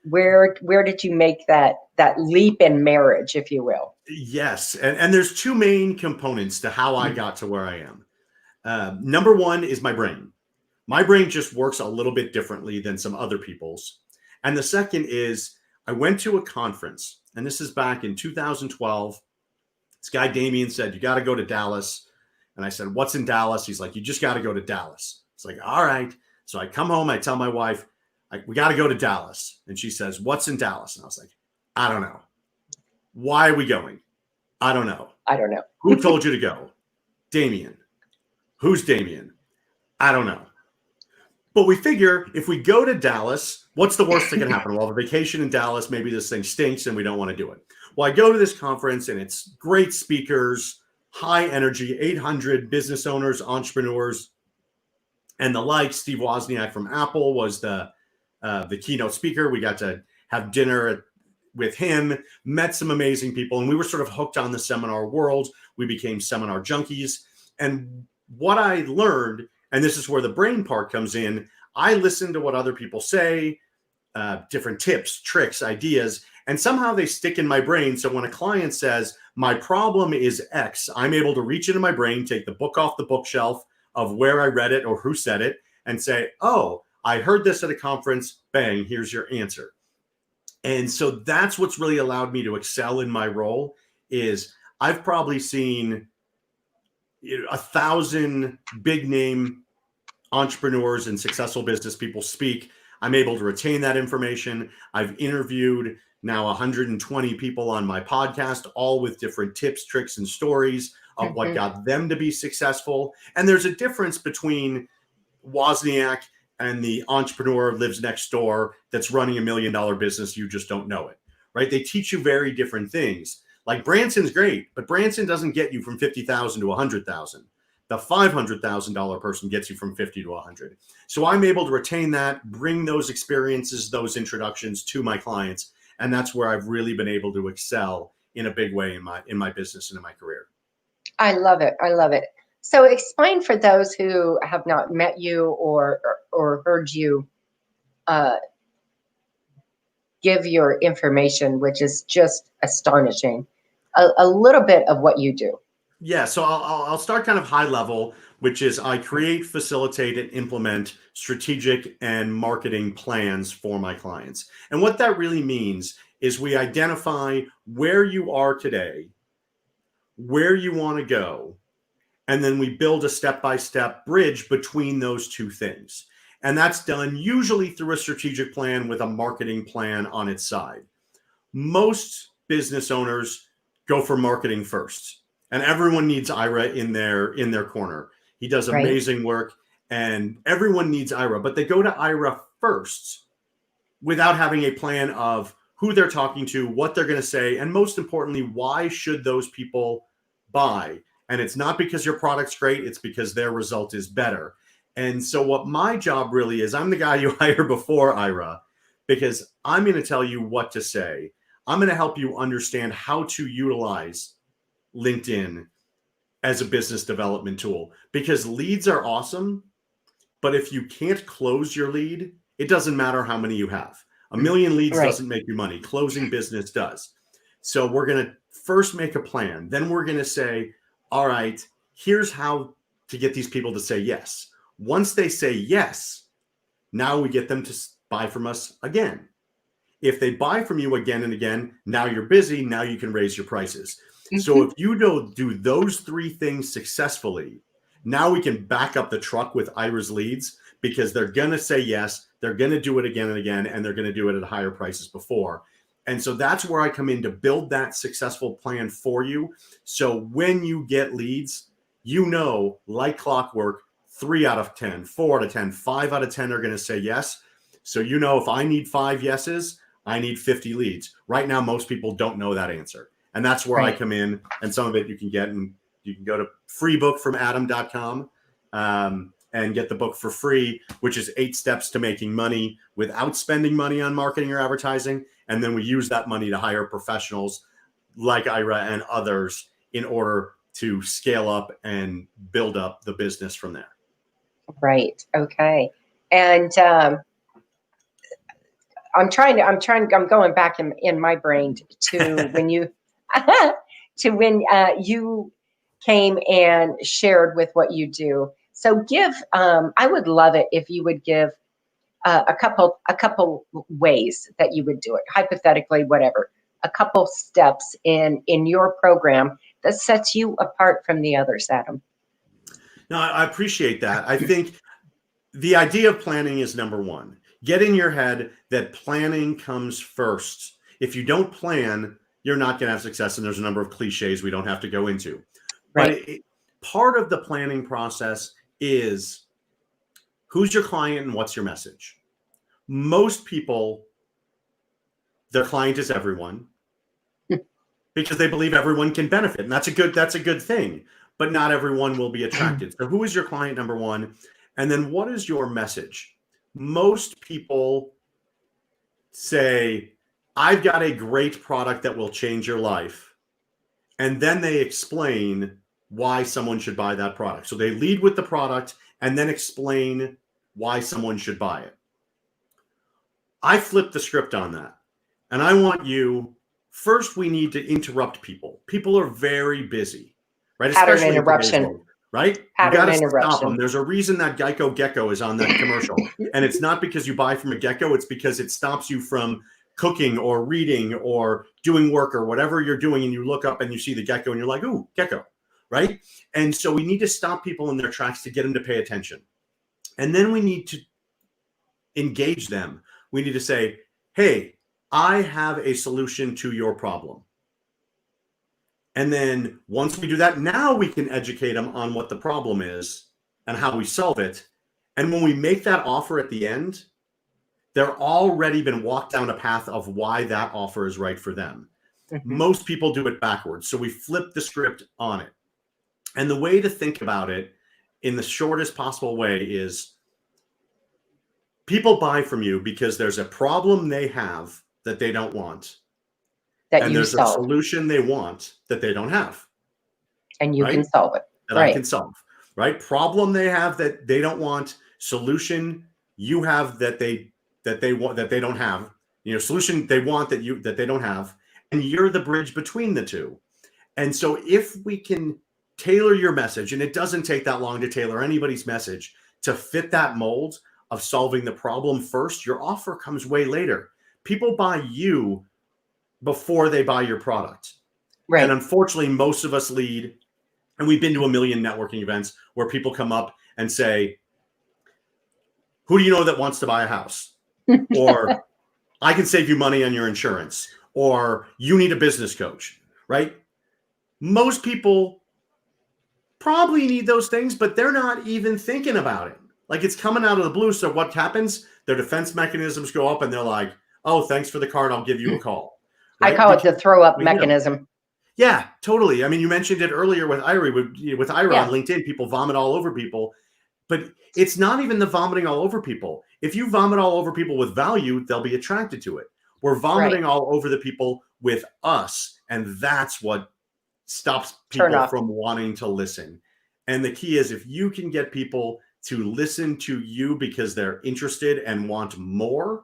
Where did you make that leap in marriage, if you will? Yes. And there's two main components to how I got to where I am. Number one is my brain. My brain just works a little bit differently than some other people's. And the second is I went to a conference, and this is back in 2012. This guy, Damien, said, you got to go to Dallas. And I said, what's in Dallas? He's like, you just got to go to Dallas. It's like, all right. So I come home, I tell my wife, we got to go to Dallas. And she says, what's in Dallas? And I was like, I don't know. Why are we going? I don't know. I don't know. Who told you to go? Damien. Who's Damien? I don't know. But we figure if we go to Dallas, what's the worst that can happen? We'll have a vacation in Dallas. Maybe this thing stinks and we don't want to do it. Well, I go to this conference and it's great speakers, high energy, 800 business owners, entrepreneurs, and the like. Steve Wozniak from Apple was the keynote speaker. We got to have dinner with him, met some amazing people, and we were sort of hooked on the seminar world. We became seminar junkies. And what I learned, and this is where the brain part comes in, I listen to what other people say, different tips, tricks, ideas, and somehow they stick in my brain. So when a client says, my problem is X, I'm able to reach into my brain, take the book off the bookshelf of where I read it or who said it, and say, oh, I heard this at a conference, bang, here's your answer. And so that's what's really allowed me to excel in my role. Is I've probably seen 1,000 big name entrepreneurs and successful business people speak. I'm able to retain that information. I've interviewed now 120 people on my podcast, all with different tips, tricks, and stories of what got them to be successful. And there's a difference between Wozniak and the entrepreneur lives next door that's running $1 million business. You just don't know it, right? They teach you very different things. Like Branson's great, but Branson doesn't get you from 50,000 to 100,000. The $500,000 person gets you from 50 to 100. So I'm able to retain that, bring those experiences, those introductions to my clients. And that's where I've really been able to excel in a big way in my business and in my career. I love it. I love it. So explain for those who have not met you or heard you give your information, which is just astonishing, a little bit of what you do. Yeah, so I'll start kind of high level, which is I create, facilitate, and implement strategic and marketing plans for my clients. And what that really means is we identify where you are today, where you want to go, and then we build a step-by-step bridge between those two things. And that's done usually through a strategic plan with a marketing plan on its side. Most business owners go for marketing first. And everyone needs Ira in their corner. He does amazing work, and everyone needs Ira, but they go to Ira first without having a plan of who they're talking to, what they're going to say, and most importantly, why should those people buy? And it's not because your product's great, it's because their result is better. And so what my job really is, I'm the guy you hire before Ira, because I'm going to tell you what to say. I'm going to help you understand how to utilize LinkedIn as a business development tool, because leads are awesome. But if you can't close your lead, it doesn't matter how many you have. 1 million leads doesn't make you money. Closing business does. So we're going to first make a plan. Then we're going to say, all right, here's how to get these people to say yes. Once they say yes, now we get them to buy from us again. If they buy from you again and again, now you're busy. Now you can raise your prices. So if you don't do those three things successfully, now we can back up the truck with Ira's leads, because they're going to say yes. They're going to do it again and again, and they're going to do it at higher prices before. And so that's where I come in to build that successful plan for you. So when you get leads, you know, like clockwork, 3 out of 10, 4 out of 10, 5 out of 10 are going to say yes. So you know, if I need 5 yeses, I need 50 leads. Right now, most people don't know that answer. And that's where I come in, and some of it you can get, and you can go to freebookfromadam.com and get the book for free, which is 8 steps to making money without spending money on marketing or advertising. And then we use that money to hire professionals like Ira and others in order to scale up and build up the business from there. Right. Okay. And I'm going back in my brain to when you, you came and shared with what you do. So give, I would love it if you would give a couple ways that you would do it, hypothetically, whatever, a couple steps in your program that sets you apart from the others, Adam. No, I appreciate that. I think the idea of planning is number one. Get in your head that planning comes first. If you don't plan, you're not going to have success. And there's a number of cliches we don't have to go into. Right. But part of the planning process is who's your client and what's your message. Most people, their client is everyone because they believe everyone can benefit. And that's a good thing. But not everyone will be attracted. So who is your client, number one? And then what is your message? Most people say, I've got a great product that will change your life. And then they explain why someone should buy that product. So they lead with the product and then explain why someone should buy it. I flipped the script on that. And I want you, first, we need to interrupt people. People are very busy, right? Pattern Especially interruption. world, right? Pattern you got to interruption. stop them. There's a reason that Geico Gecko is on that commercial. And it's not because you buy from a gecko. It's because it stops you from cooking or reading or doing work or whatever you're doing. And you look up and you see the gecko and you're like, ooh, gecko, right? And so we need to stop people in their tracks to get them to pay attention. And then we need to engage them. We need to say, hey, I have a solution to your problem. And then once we do that, now we can educate them on what the problem is and how we solve it. And when we make that offer at the end, they're already been walked down a path of why that offer is right for them. Mm-hmm. Most people do it backwards. So we flip the script on it. And the way to think about it in the shortest possible way is people buy from you because there's a problem they have that they don't want. And there's a solution they want that they don't have. And you can solve it. That I can solve, right? Problem they have that they don't want, solution you have that they want that they don't have. You know, solution they want that they don't have, and you're the bridge between the two. And so if we can tailor your message, and it doesn't take that long to tailor anybody's message to fit that mold of solving the problem first, your offer comes way later. People buy you before they buy your product. Right. And unfortunately, most of us lead, and we've been to a million networking events where people come up and say, who do you know that wants to buy a house? Or I can save you money on your insurance, or you need a business coach, right? Most people probably need those things, but they're not even thinking about it. Like, it's coming out of the blue. So what happens? Their defense mechanisms go up and they're like, oh, thanks for the card. I'll give you a call. Right? I call it the throw up mechanism. Yeah, totally. I mean, you mentioned it earlier with Ira, on LinkedIn, people vomit all over people, but it's not even the vomiting all over people. If you vomit all over people with value, they'll be attracted to it. We're vomiting all over the people with us. And that's what stops people from wanting to listen. And the key is, if you can get people to listen to you because they're interested and want more,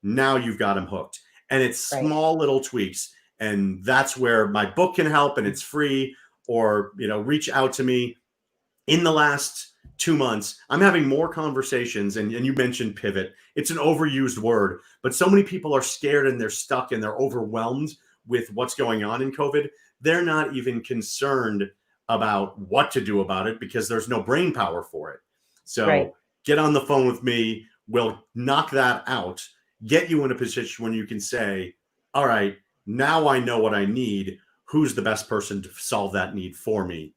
now you've got them hooked. And it's small little tweaks. And that's where my book can help, and it's free. Or, reach out to me. In the last 2 months, I'm having more conversations, and you mentioned pivot. It's an overused word, but so many people are scared and they're stuck and they're overwhelmed with what's going on in COVID. They're not even concerned about what to do about it because there's no brain power for it. So get on the phone with me. We'll knock that out, get you in a position when you can say, all right, now I know what I need. Who's the best person to solve that need for me?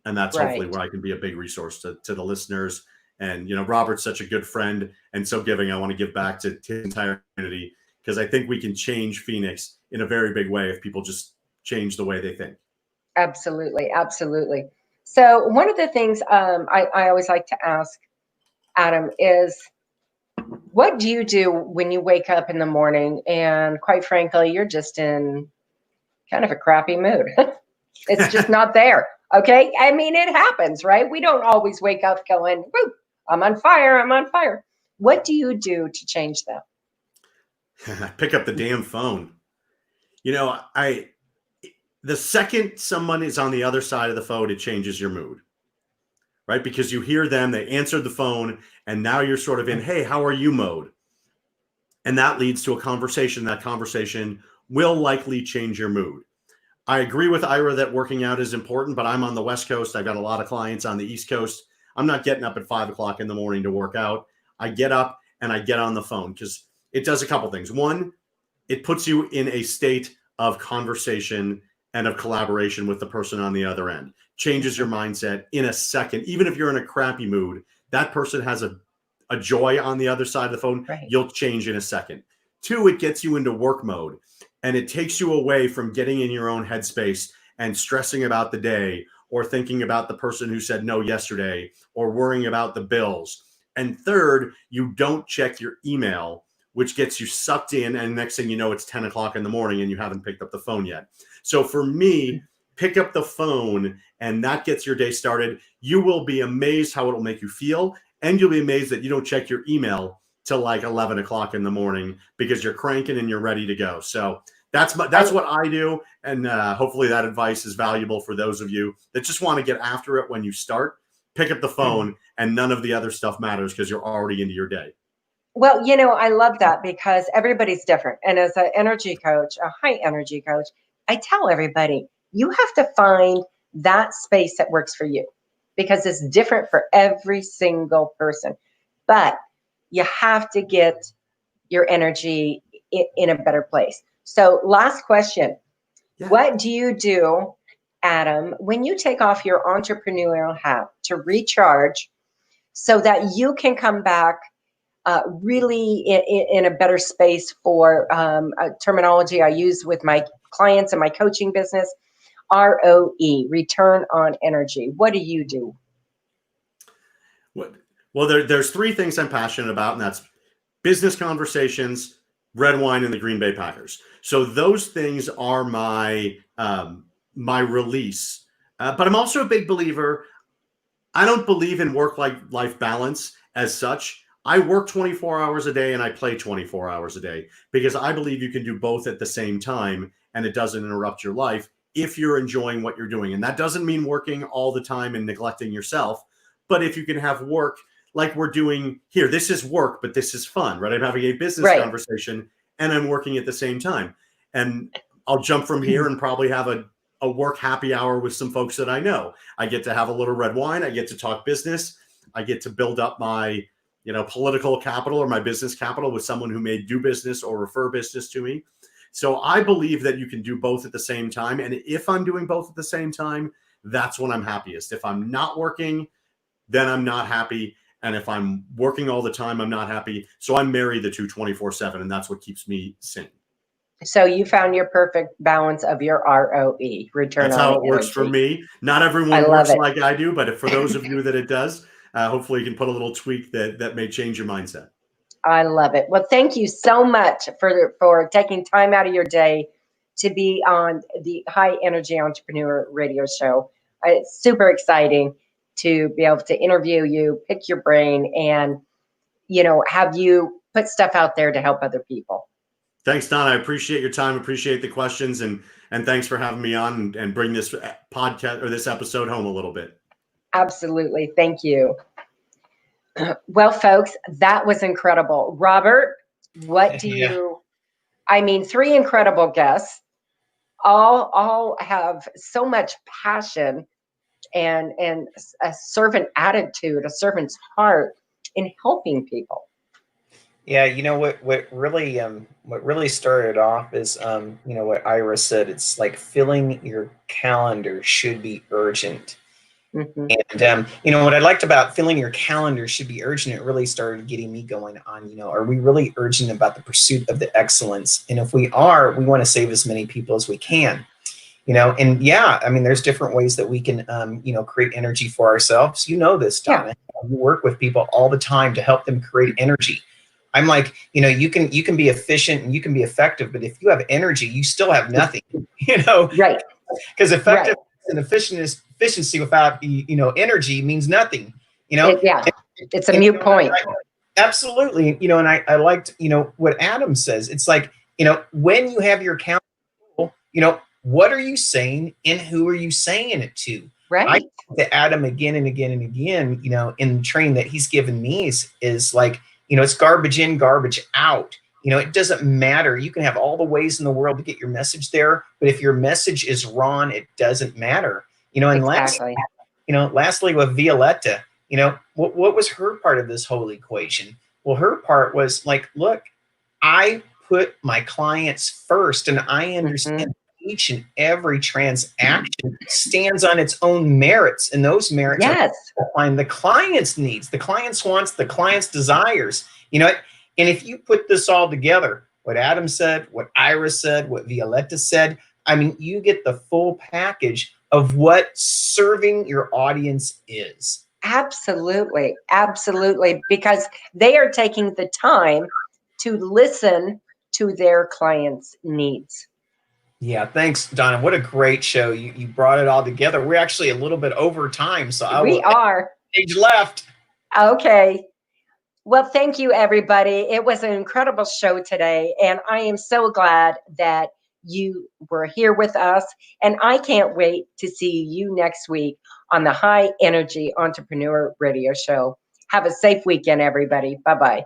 And that's hopefully Right. where I can be a big resource to the listeners. And, Robert's such a good friend and so giving. I want to give back to his entire community because I think we can change Phoenix in a very big way if people just change the way they think. Absolutely. Absolutely. So one of the things I always like to ask Adam is, what do you do when you wake up in the morning and quite frankly, you're just in kind of a crappy mood? It's just not there. Okay. I mean, it happens, right? We don't always wake up going, woo, I'm on fire. I'm on fire. What do you do to change that? Pick up the damn phone. The second someone is on the other side of the phone, it changes your mood, right? Because you hear them, they answered the phone, and now you're sort of in, hey, how are you mode? And that leads to a conversation. That conversation will likely change your mood. I agree with Ira that working out is important, but I'm on the West Coast. I've got a lot of clients on the East Coast. I'm not getting up at 5 o'clock in the morning to work out. I get up and I get on the phone because it does a couple things. One, it puts you in a state of conversation and of collaboration with the person on the other end. Changes your mindset in a second. Even if you're in a crappy mood, that person has a joy on the other side of the phone. Right. You'll change in a second. Two, it gets you into work mode and it takes you away from getting in your own headspace and stressing about the day or thinking about the person who said no yesterday or worrying about the bills. And third, you don't check your email, which gets you sucked in. And next thing you know, it's 10 o'clock in the morning and you haven't picked up the phone yet. So for me, pick up the phone and that gets your day started. You will be amazed how it'll make you feel. And you'll be amazed that you don't check your email till like 11 o'clock in the morning because you're cranking and you're ready to go. So that's what I do. And hopefully that advice is valuable for those of you that just want to get after it when you start. Pick up the phone and none of the other stuff matters because you're already into your day. Well, I love that because everybody's different. And as an energy coach, a high energy coach, I tell everybody, you have to find that space that works for you because it's different for every single person. But you have to get your energy in a better place. So last question. Yeah. What do you do, Adam, when you take off your entrepreneurial hat to recharge so that you can come back really in a better space for a terminology I use with my clients and my coaching business, ROE, return on energy. What do you do? Well, there's three things I'm passionate about, and that's business conversations, red wine, and the Green Bay Packers. So those things are my release. But I'm also a big believer. I don't believe in work-life balance as such. I work 24 hours a day and I play 24 hours a day because I believe you can do both at the same time and it doesn't interrupt your life if you're enjoying what you're doing. And that doesn't mean working all the time and neglecting yourself. But if you can have work like we're doing here, this is work, but this is fun, right? I'm having a business conversation and I'm working at the same time. And I'll jump from here and probably have a work happy hour with some folks that I know. I get to have a little red wine. I get to talk business. I get to build up my political capital or my business capital with someone who may do business or refer business to me. So I believe that you can do both at the same time. And if I'm doing both at the same time, that's when I'm happiest. If I'm not working, then I'm not happy. And if I'm working all the time, I'm not happy. So I marry the two 24/7, and that's what keeps me sane. So you found your perfect balance of your ROE, return on energy. That's how it works for me. Not everyone works like I do, but for those of you that it does, hopefully you can put a little tweak that may change your mindset. I love it. Well, thank you so much for taking time out of your day to be on the High Energy Entrepreneur Radio Show. It's super exciting to be able to interview you, pick your brain, and have you put stuff out there to help other people. Thanks, Donna. I appreciate your time. Appreciate the questions, and thanks for having me on and bring this podcast or this episode home a little bit. Absolutely. Thank you. Well, folks, that was incredible. Robert, what do you, three incredible guests, all have so much passion and a servant attitude, a servant's heart in helping people. Yeah, you know what really started off is you know what Ira said. It's like filling your calendar should be urgent. Mhm. And you know what I liked about filling your calendar should be urgent. It really started getting me going on. You know, are we really urgent about the pursuit of the excellence? And if we are, we want to save as many people as we can. You know, and yeah, I mean, there's different ways that we can you know, create energy for ourselves. You know this, Donna. You work with people all the time to help them create energy. I'm like, you know, you can be efficient and you can be effective, but if you have energy, you still have nothing. You know, Right. because effective and efficiency without you know energy means nothing. You know, Yeah. It's a mute point. Absolutely. You know, and I liked, you know, what Adam says. It's like, you know, when you have your account, you know, what are you saying and who are you saying it to? Right. I to Adam again and again and again, you know, in the training that he's given me is like, you know, it's garbage in, garbage out. You know, it doesn't matter. You can have all the ways in the world to get your message there, but if your message is wrong, it doesn't matter. You know, and Exactly. lastly with Wioleta, you know, what was her part of this whole equation? Well, her part was like, look, I put my clients first, and I understand each and every transaction stands on its own merits, and those merits are find the client's needs, the client's wants, the client's desires. You know, and if you put this all together, what Adam said, what Ira said, what Wioleta said, I mean, you get the full package of what serving your audience is. Absolutely. Absolutely. Because they are taking the time to listen to their clients' needs. Yeah, thanks, Donna. What a great show. You brought it all together. We're actually a little bit over time, so We are. Stage left. Okay. Well, thank you, everybody. It was an incredible show today, and I am so glad that you were here with us. And I can't wait to see you next week on the High Energy Entrepreneur Radio Show. Have a safe weekend, everybody. Bye-bye.